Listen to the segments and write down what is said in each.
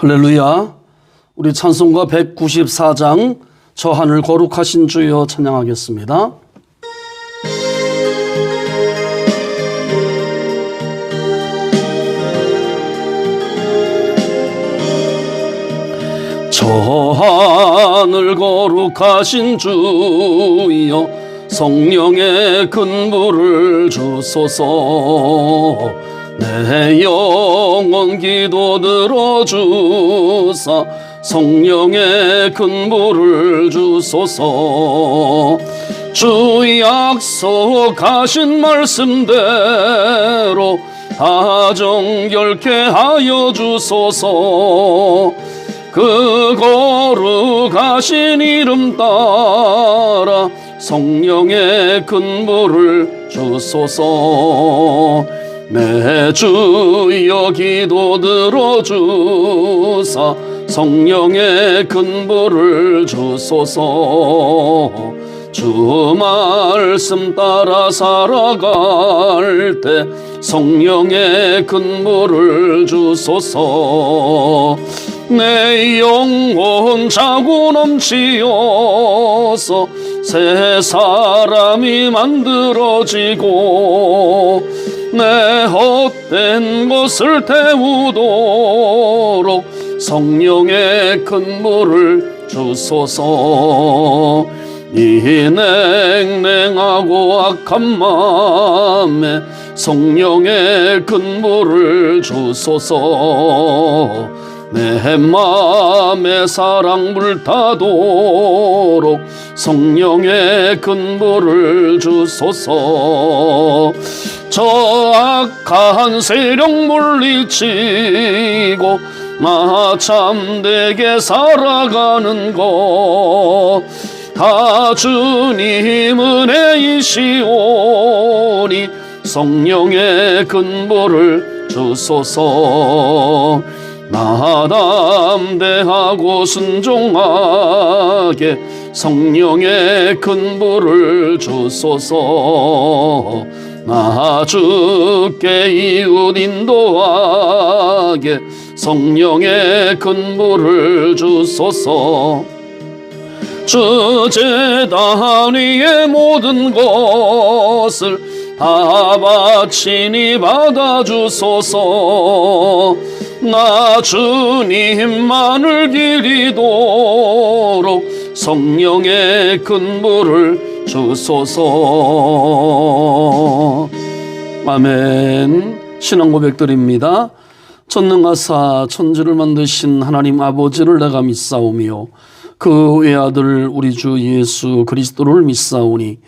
할렐루야. 우리 찬송가 194장 저 하늘 거룩하신 주여 찬양하겠습니다. 저 하늘 거룩하신 주여 성령의 근부를 주소서. 내 영혼 기도 들어주사 성령의 근부를 주소서. 주 약속하신 말씀대로 다 정결케 하여 주소서. 그 거룩하신 이름 따라 성령의 근부를 주소서. 내 주여 기도 들어주사 성령의 근부를 주소서. 주 말씀 따라 살아갈 때 성령의 근부를 주소서. 내 영혼 자고 넘치어서 새 사람이 만들어지고 내 헛된 것을 태우도록 성령의 근부를 주소서. 이 냉랭하고 악한 마음에 성령의 근부를 주소서. 내 맘에 사랑 불타도록 성령의 근부를 주소서. 저 악한 세력 물리치고 나 참되게 살아가는 것 다 주님 은혜이시오니 성령의 근부를 주소서. 나 담대하고 순종하게 성령의 근부를 주소서. 나 주께 이웃 인도하게 성령의 근부를 주소서. 주 제단 위의 모든 것을 다 바치니 받아주소서. 나 주님만을 기리도록 성령의 근부를 주소서. 아멘. 신앙 고백드립니다. 전능하사 천지를 만드신 하나님 아버지를 내가 믿사오며 그 외아들 우리 주 예수 그리스도를 믿사오니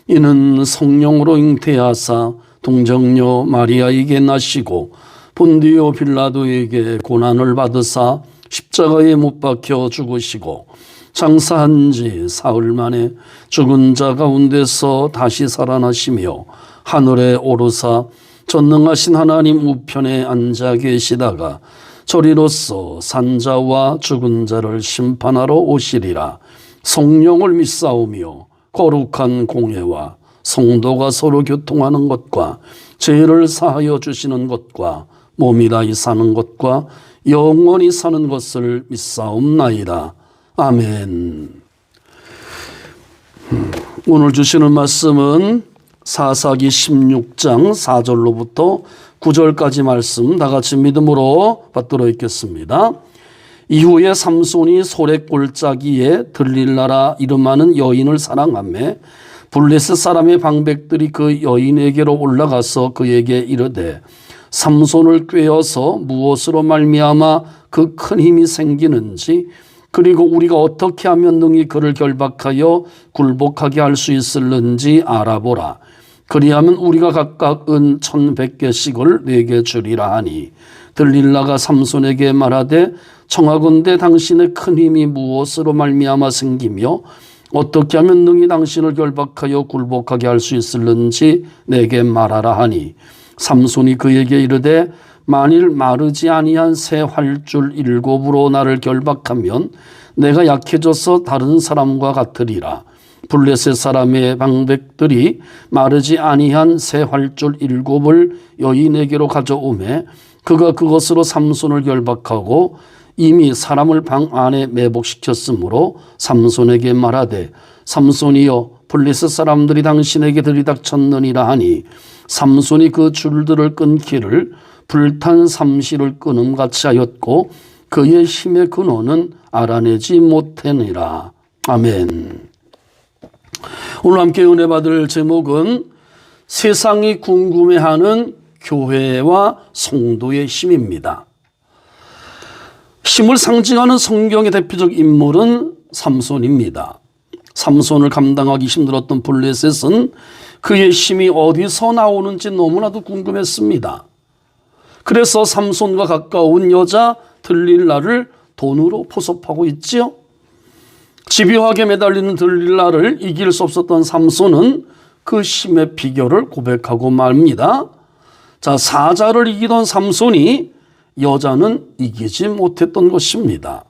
이는 성령으로 잉태하사 동정녀 마리아에게 나시고 본디오 빌라도에게 고난을 받으사 십자가에 못 박혀 죽으시고 장사한 지 사흘 만에 죽은 자 가운데서 다시 살아나시며 하늘에 오르사 전능하신 하나님 우편에 앉아 계시다가 저리로서 산자와 죽은 자를 심판하러 오시리라. 성령을 믿사오며 거룩한 공회와 성도가 서로 교통하는 것과 죄를 사하여 주시는 것과 몸이 다히 사는 것과 영원히 사는 것을 믿사옵나이다. 아멘. 오늘 주시는 말씀은 사사기 16장 4절로부터 9절까지 말씀 다 같이 믿음으로 받들어 읽겠습니다. 이후에 삼손이 소래골짜기에 들릴라라 이름하는 여인을 사랑하며 블레셋 사람의 방백들이 그 여인에게로 올라가서 그에게 이르되 삼손을 꾀어서 무엇으로 말미암아 그 큰 힘이 생기는지 그리고 우리가 어떻게 하면 능히 그를 결박하여 굴복하게 할 수 있을는지 알아보라. 그리하면 우리가 각각 은 1,100개씩을 내게 주리라 하니 들릴라가 삼손에게 말하되 청하건대 당신의 큰 힘이 무엇으로 말미암아 생기며 어떻게 하면 능히 당신을 결박하여 굴복하게 할 수 있을는지 내게 말하라 하니 삼손이 그에게 이르되 만일 마르지 아니한 새 활줄 7으로 나를 결박하면 내가 약해져서 다른 사람과 같으리라. 블레셋 사람의 방백들이 마르지 아니한 새 활줄 7을 여인에게로 가져오매 그가 그것으로 삼손을 결박하고 이미 사람을 방 안에 매복시켰으므로 삼손에게 말하되 삼손이여 블레셋 사람들이 당신에게 들이닥쳤느니라 하니 삼손이 그 줄들을 끊기를 불탄 삼시를 끊음같이 하였고 그의 힘의 근원은 알아내지 못하니라. 아멘. 오늘 함께 은혜 받을 제목은 세상이 궁금해하는 교회와 성도의 힘입니다. 힘을 상징하는 성경의 대표적 인물은 삼손입니다. 삼손을 감당하기 힘들었던 블레셋은 그의 힘이 어디서 나오는지 너무나도 궁금했습니다. 그래서 삼손과 가까운 여자 들릴라를 돈으로 포섭하고 있지요. 집요하게 매달리는 들릴라를 이길 수 없었던 삼손은 그 힘의 비결을 고백하고 말합니다. 자, 사자를 이기던 삼손이 여자는 이기지 못했던 것입니다.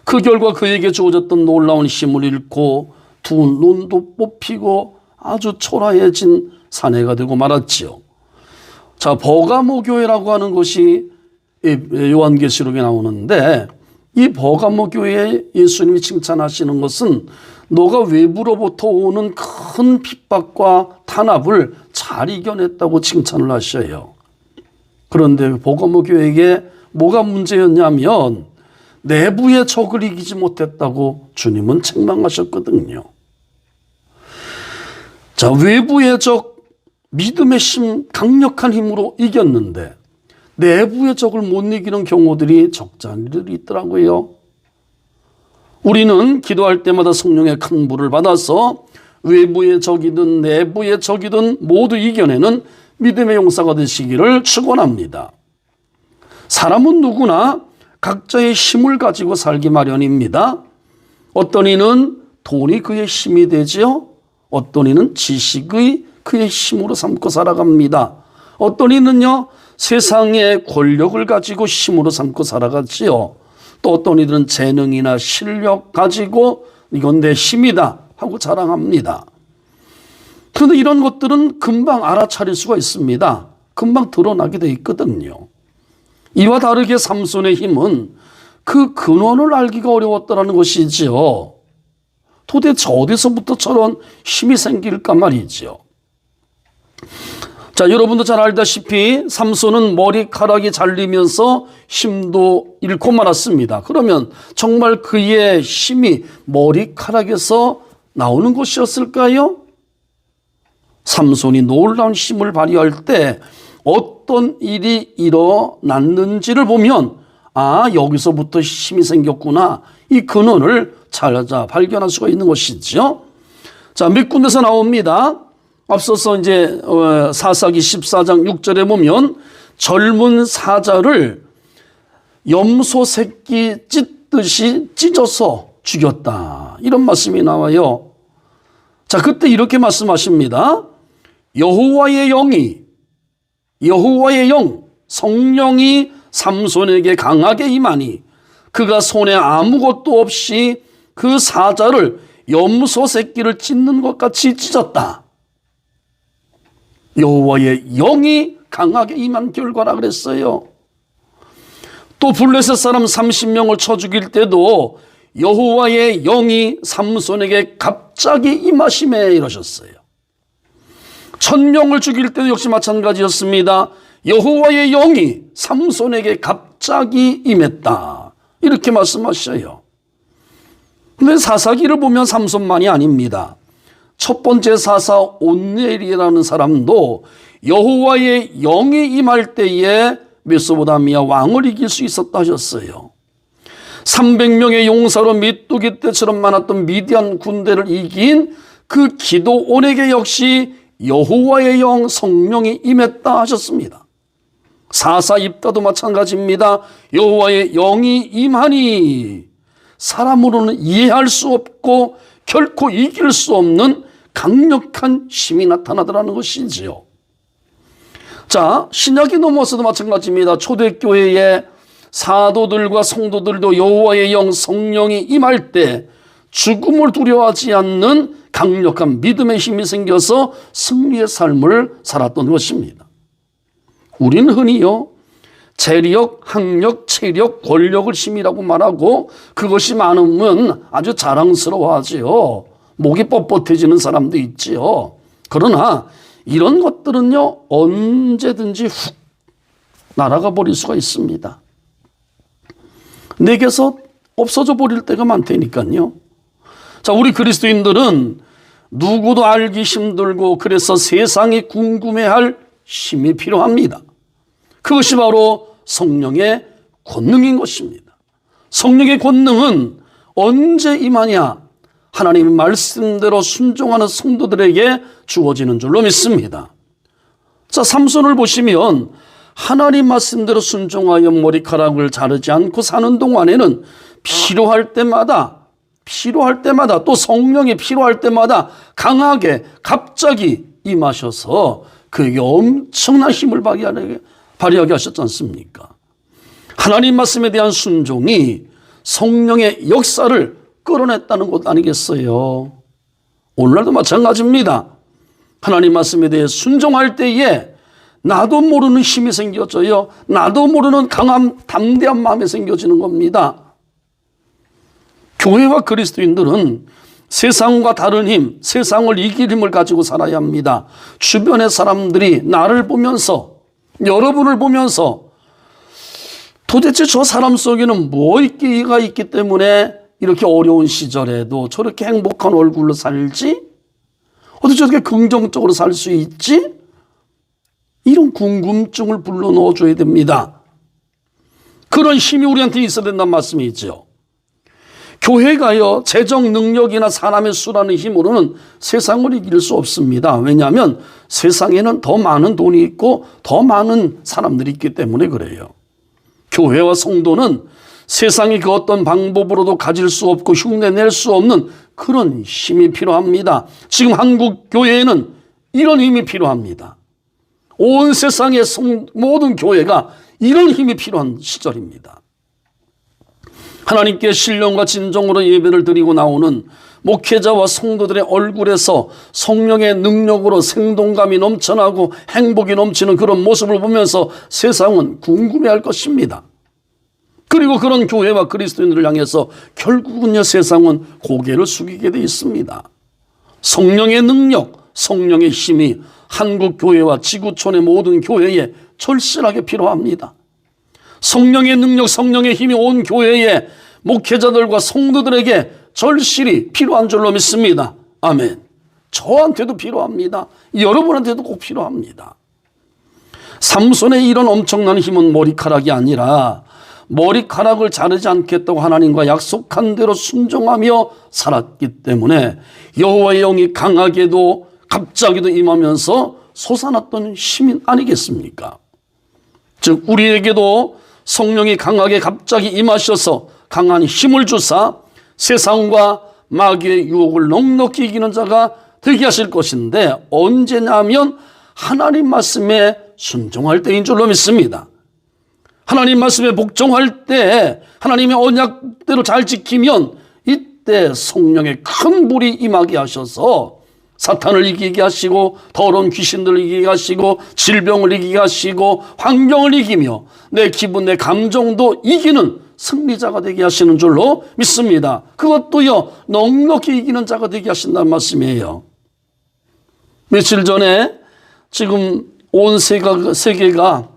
그 결과 그에게 주어졌던 놀라운 힘을 잃고 두 눈도 뽑히고 아주 초라해진 사내가 되고 말았지요. 자, 버가모 교회라고 하는 것이 요한계시록에 나오는데 이 버가모 교회에 예수님이 칭찬하시는 것은 너가 외부로부터 오는 큰 핍박과 탄압을 잘 이겨냈다고 칭찬을 하셔요. 그런데 버가모 교회에게 뭐가 문제였냐면 내부의 적을 이기지 못했다고 주님은 책망하셨거든요. 자, 외부의 적, 믿음의 힘, 강력한 힘으로 이겼는데 내부의 적을 못 이기는 경우들이 적잖이들이 있더라고요. 우리는 기도할 때마다 성령의 큰 불을 받아서 외부의 적이든 내부의 적이든 모두 이겨내는 믿음의 용사가 되시기를 축원합니다. 사람은 누구나 각자의 힘을 가지고 살기 마련입니다. 어떤 이는 돈이 그의 힘이 되지요. 어떤 이는 지식의 그의 힘으로 삼고 살아갑니다. 어떤 이는요 세상의 권력을 가지고 힘으로 삼고 살아가지요. 또 어떤 이들은 재능이나 실력 가지고 이건 내 힘이다 하고 자랑합니다. 그런데 이런 것들은 금방 알아차릴 수가 있습니다. 금방 드러나게 돼 있거든요. 이와 다르게 삼손의 힘은 그 근원을 알기가 어려웠다는 것이지요. 도대체 어디서부터 저런 힘이 생길까 말이지요. 자, 여러분도 잘 알다시피 삼손은 머리카락이 잘리면서 힘도 잃고 말았습니다. 그러면 정말 그의 힘이 머리카락에서 나오는 것이었을까요? 삼손이 놀라운 힘을 발휘할 때 어떤 일이 일어났는지를 보면 여기서부터 힘이 생겼구나. 이 근원을 찾아 발견할 수가 있는 것이죠. 자, 몇 군데서 나옵니다. 앞서서 이제 사사기 14장 6절에 보면 젊은 사자를 염소 새끼 찢듯이 찢어서 죽였다. 이런 말씀이 나와요. 자, 그때 이렇게 말씀하십니다. 여호와의 영, 성령이 삼손에게 강하게 임하니 그가 손에 아무것도 없이 그 사자를 염소 새끼를 찢는 것 같이 찢었다. 여호와의 영이 강하게 임한 결과라 그랬어요. 또 블레셋 사람 30명을 쳐 죽일 때도 여호와의 영이 삼손에게 갑자기 임하심에 이러셨어요. 1000명을 죽일 때도 역시 마찬가지였습니다. 여호와의 영이 삼손에게 갑자기 임했다. 이렇게 말씀하셔요. 그런데 사사기를 보면 삼손만이 아닙니다. 첫 번째 사사 온넬이라는 사람도 여호와의 영이 임할 때에 메소포타미아 왕을 이길 수 있었다 하셨어요. 300명의 용사로 메뚜기 떼처럼 많았던 미디안 군대를 이긴 그 기드온에게 역시 여호와의 영 성령이 임했다 하셨습니다. 사사 입다도 마찬가지입니다. 여호와의 영이 임하니 사람으로는 이해할 수 없고 결코 이길 수 없는 강력한 힘이 나타나더라는 것이지요. 자, 신약이 넘어서도 마찬가지입니다. 초대교회의 사도들과 성도들도 여호와의 영 성령이 임할 때 죽음을 두려워하지 않는 강력한 믿음의 힘이 생겨서 승리의 삶을 살았던 것입니다. 우리는 흔히요 재력, 학력, 체력, 권력을 힘이라고 말하고 그것이 많으면 아주 자랑스러워하지요. 목이 뻣뻣해지는 사람도 있지요. 그러나 이런 것들은요, 언제든지 훅 날아가 버릴 수가 있습니다. 내게서 없어져 버릴 때가 많다니까요. 자, 우리 그리스도인들은 누구도 알기 힘들고 그래서 세상이 궁금해할 힘이 필요합니다. 그것이 바로 성령의 권능인 것입니다. 성령의 권능은 언제 임하냐? 하나님의 말씀대로 순종하는 성도들에게 주어지는 줄로 믿습니다. 자, 삼손을 보시면 하나님 말씀대로 순종하여 머리카락을 자르지 않고 사는 동안에는 필요할 때마다 또 성령이 필요할 때마다 강하게 갑자기 임하셔서 그에게 엄청난 힘을 발휘하게 하셨지 않습니까? 하나님 말씀에 대한 순종이 성령의 역사를 끌어냈다는 것 아니겠어요? 오늘날도 마찬가지입니다. 하나님 말씀에 대해 순종할 때에 나도 모르는 힘이 생겨져요. 나도 모르는 강한 담대한 마음이 생겨지는 겁니다. 교회와 그리스도인들은 세상과 다른 힘, 세상을 이길 힘을 가지고 살아야 합니다. 주변의 사람들이 나를 보면서, 여러분을 보면서 도대체 저 사람 속에는 뭐가 있기 때문에 이렇게 어려운 시절에도 저렇게 행복한 얼굴로 살지? 어떻게 저렇게 긍정적으로 살 수 있지? 이런 궁금증을 불러넣어 줘야 됩니다. 그런 힘이 우리한테 있어야 된다는 말씀이죠. 교회가요, 재정 능력이나 사람의 수라는 힘으로는 세상을 이길 수 없습니다. 왜냐하면 세상에는 더 많은 돈이 있고 더 많은 사람들이 있기 때문에 그래요. 교회와 성도는 세상이 그 어떤 방법으로도 가질 수 없고 흉내낼 수 없는 그런 힘이 필요합니다. 지금 한국 교회에는 이런 힘이 필요합니다. 온 세상의 모든 교회가 이런 힘이 필요한 시절입니다. 하나님께 신령과 진정으로 예배를 드리고 나오는 목회자와 성도들의 얼굴에서 성령의 능력으로 생동감이 넘쳐나고 행복이 넘치는 그런 모습을 보면서 세상은 궁금해할 것입니다. 그리고 그런 교회와 그리스도인들을 향해서 결국은요, 세상은 고개를 숙이게 되어 있습니다. 성령의 능력, 성령의 힘이 한국 교회와 지구촌의 모든 교회에 절실하게 필요합니다. 성령의 능력, 성령의 힘이 온 교회에 목회자들과 성도들에게 절실히 필요한 줄로 믿습니다. 아멘. 저한테도 필요합니다. 여러분한테도 꼭 필요합니다. 삼손의 이런 엄청난 힘은 머리카락이 아니라 머리카락을 자르지 않겠다고 하나님과 약속한 대로 순종하며 살았기 때문에 여호와의 영이 강하게도 갑자기도 임하면서 솟아났던 힘이 아니겠습니까? 즉 우리에게도 성령이 강하게 갑자기 임하셔서 강한 힘을 주사 세상과 마귀의 유혹을 넉넉히 이기는 자가 되게 하실 것인데 언제냐면 하나님 말씀에 순종할 때인 줄로 믿습니다. 하나님 말씀에 복종할 때 하나님의 언약대로 잘 지키면 이때 성령의 큰 불이 임하게 하셔서 사탄을 이기게 하시고 더러운 귀신들을 이기게 하시고 질병을 이기게 하시고 환경을 이기며 내 기분, 내 감정도 이기는 승리자가 되게 하시는 줄로 믿습니다. 그것도요, 넉넉히 이기는 자가 되게 하신다는 말씀이에요. 며칠 전에 지금 온 세계가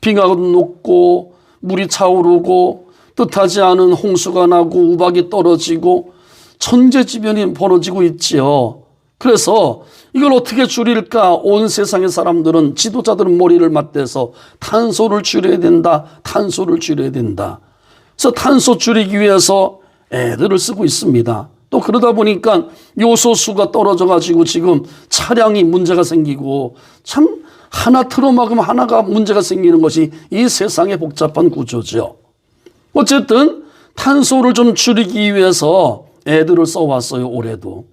비가 녹고 물이 차오르고 뜻하지 않은 홍수가 나고 우박이 떨어지고 천재지변이 벌어지고 있지요. 그래서 이걸 어떻게 줄일까? 온 세상의 사람들은, 지도자들은 머리를 맞대서 탄소를 줄여야 된다. 탄소를 줄여야 된다. 그래서 탄소 줄이기 위해서 애들을 쓰고 있습니다. 또 그러다 보니까 요소수가 떨어져 가지고 지금 차량이 문제가 생기고 참 하나 틀어막으면 하나가 문제가 생기는 것이 이 세상의 복잡한 구조죠. 어쨌든 탄소를 좀 줄이기 위해서 애들을 써왔어요, 올해도.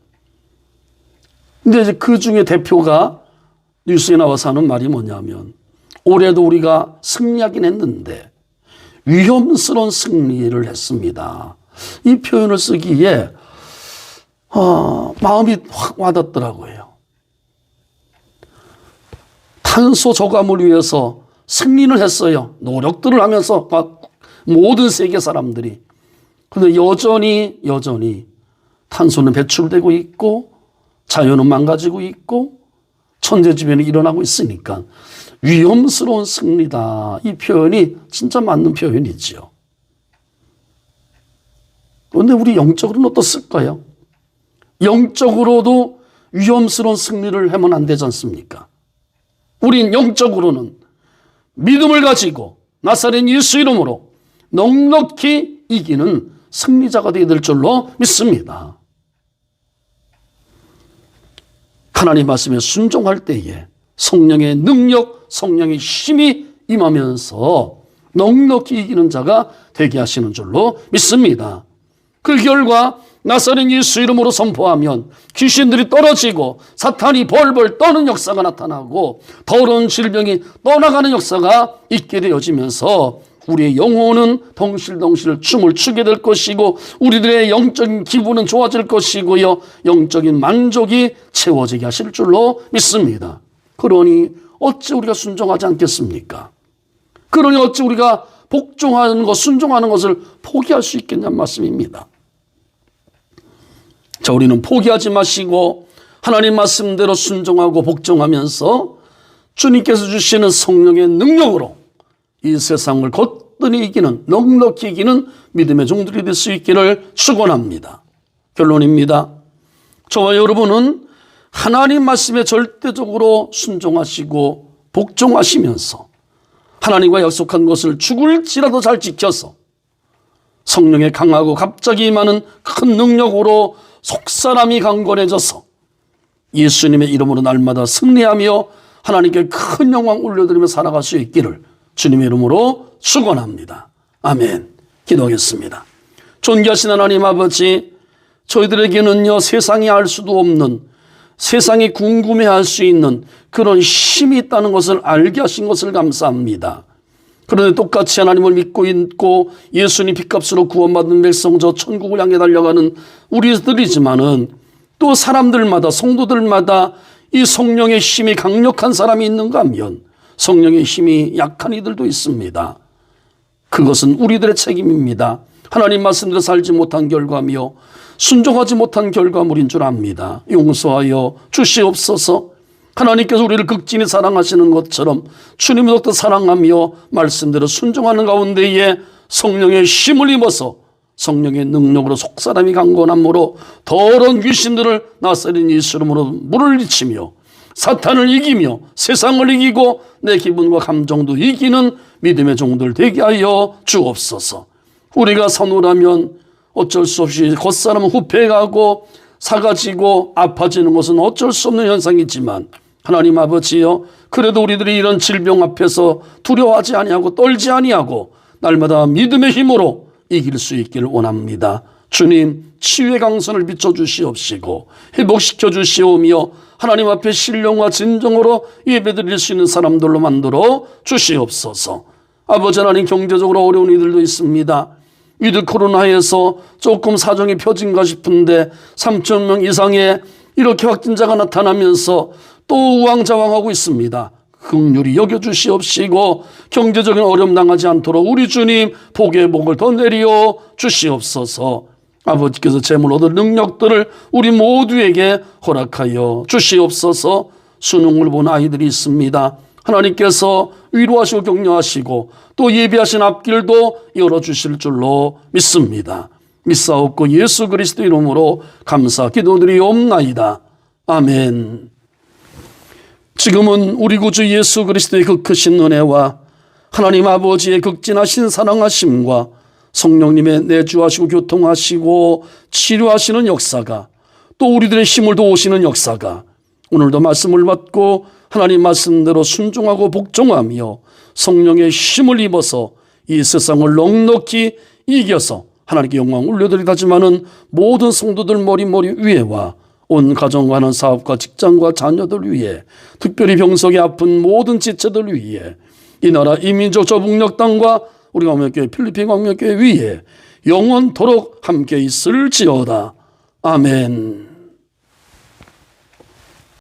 근데 이제 그 중에 대표가 뉴스에 나와서 하는 말이 뭐냐면 올해도 우리가 승리하긴 했는데 위험스러운 승리를 했습니다. 이 표현을 쓰기에 마음이 확 와닿더라고요. 탄소 저감을 위해서 승리를 했어요. 노력들을 하면서 모든 세계 사람들이. 그런데 여전히 탄소는 배출되고 있고 자연은 망가지고 있고 천재지변이 일어나고 있으니까 위험스러운 승리다. 이 표현이 진짜 맞는 표현이지요. 그런데 우리 영적으로는 어떻을까요? 영적으로도 위험스러운 승리를 하면 안 되지 않습니까? 우린 영적으로는 믿음을 가지고 나사렛 예수 이름으로 넉넉히 이기는 승리자가 되어야 될 줄로 믿습니다. 하나님 말씀에 순종할 때에 성령의 능력, 성령의 힘이 임하면서 넉넉히 이기는 자가 되게 하시는 줄로 믿습니다. 그 결과 나사렛 예수 이름으로 선포하면 귀신들이 떨어지고 사탄이 벌벌 떠는 역사가 나타나고 더러운 질병이 떠나가는 역사가 있게 되어지면서 우리의 영혼은 덩실덩실 춤을 추게 될 것이고 우리들의 영적인 기분은 좋아질 것이고요. 영적인 만족이 채워지게 하실 줄로 믿습니다. 그러니 어찌 우리가 순종하지 않겠습니까? 그러니 어찌 우리가 복종하는 것, 순종하는 것을 포기할 수 있겠냐는 말씀입니다. 자, 우리는 포기하지 마시고 하나님 말씀대로 순종하고 복종하면서 주님께서 주시는 성령의 능력으로 이 세상을 거뜬히 이기는, 넉넉히 이기는 믿음의 종들이 될 수 있기를 축원합니다. 결론입니다. 저와 여러분은 하나님 말씀에 절대적으로 순종하시고 복종하시면서 하나님과 약속한 것을 죽을지라도 잘 지켜서 성령의 강하고 갑자기 임하는 큰 능력으로 속사람이 강건해져서 예수님의 이름으로 날마다 승리하며 하나님께 큰 영광 올려드리며 살아갈 수 있기를 주님의 이름으로 축원합니다. 아멘. 기도하겠습니다. 존귀하신 하나님 아버지, 저희들에게는요 세상이 알 수도 없는, 세상이 궁금해할 수 있는 그런 힘이 있다는 것을 알게 하신 것을 감사합니다. 그런데 똑같이 하나님을 믿고 있고 예수님 핏값으로 구원받은 백성, 저 천국을 향해 달려가는 우리들이지만은 또 사람들마다, 성도들마다 이 성령의 힘이 강력한 사람이 있는가 하면 성령의 힘이 약한 이들도 있습니다. 그것은 우리들의 책임입니다. 하나님 말씀대로 살지 못한 결과며 순종하지 못한 결과물인 줄 압니다. 용서하여 주시옵소서. 하나님께서 우리를 극진히 사랑하시는 것처럼 주님을 더욱더 사랑하며 말씀대로 순종하는 가운데에 성령의 힘을 입어서 성령의 능력으로 속사람이 강건함으로 더러운 귀신들을 나사렛 예수 이름으로 물리치며 사탄을 이기며 세상을 이기고 내 기분과 감정도 이기는 믿음의 종들 되게 하여 주옵소서. 우리가 서늘하면 어쩔 수 없이 겉사람은 후패가고 사가지고 아파지는 것은 어쩔 수 없는 현상이지만 하나님 아버지여, 그래도 우리들이 이런 질병 앞에서 두려워하지 아니하고 떨지 아니하고 날마다 믿음의 힘으로 이길 수 있기를 원합니다. 주님, 치유의 강선을 비춰주시옵시고 회복시켜 주시오며 하나님 앞에 신령과 진정으로 예배드릴 수 있는 사람들로 만들어 주시옵소서. 아버지 하나님, 경제적으로 어려운 이들도 있습니다. 이들 코로나에서 조금 사정이 펴진가 싶은데 3,000명 이상의 이렇게 확진자가 나타나면서 또 우왕좌왕하고 있습니다. 긍휼히 여겨주시옵시고 경제적인 어려움 당하지 않도록 우리 주님 복의 복을 더 내려 주시옵소서. 아버지께서 재물 얻을 능력들을 우리 모두에게 허락하여 주시옵소서. 수능을 본 아이들이 있습니다. 하나님께서 위로하시고 격려하시고 또 예비하신 앞길도 열어주실 줄로 믿습니다. 믿사옵고 예수 그리스도 이름으로 감사 기도드리옵나이다. 아멘. 지금은 우리 구주 예수 그리스도의 그 크신 은혜와 하나님 아버지의 극진하신 사랑하심과 성령님의 내주하시고 교통하시고 치료하시는 역사가, 또 우리들의 힘을 도우시는 역사가 오늘도 말씀을 받고 하나님 말씀대로 순종하고 복종하며 성령의 힘을 입어서 이 세상을 넉넉히 이겨서 하나님께 영광 올려드리다지만은 모든 성도들 머리 위에와 온 가정과 하는 사업과 직장과 자녀들 위해, 특별히 병석에 아픈 모든 지체들 위해, 이 나라 이민족 저 북녘 땅과 우리 광명교회 필리핀 광명교회 위에 영원토록 함께 있을지어다. 아멘.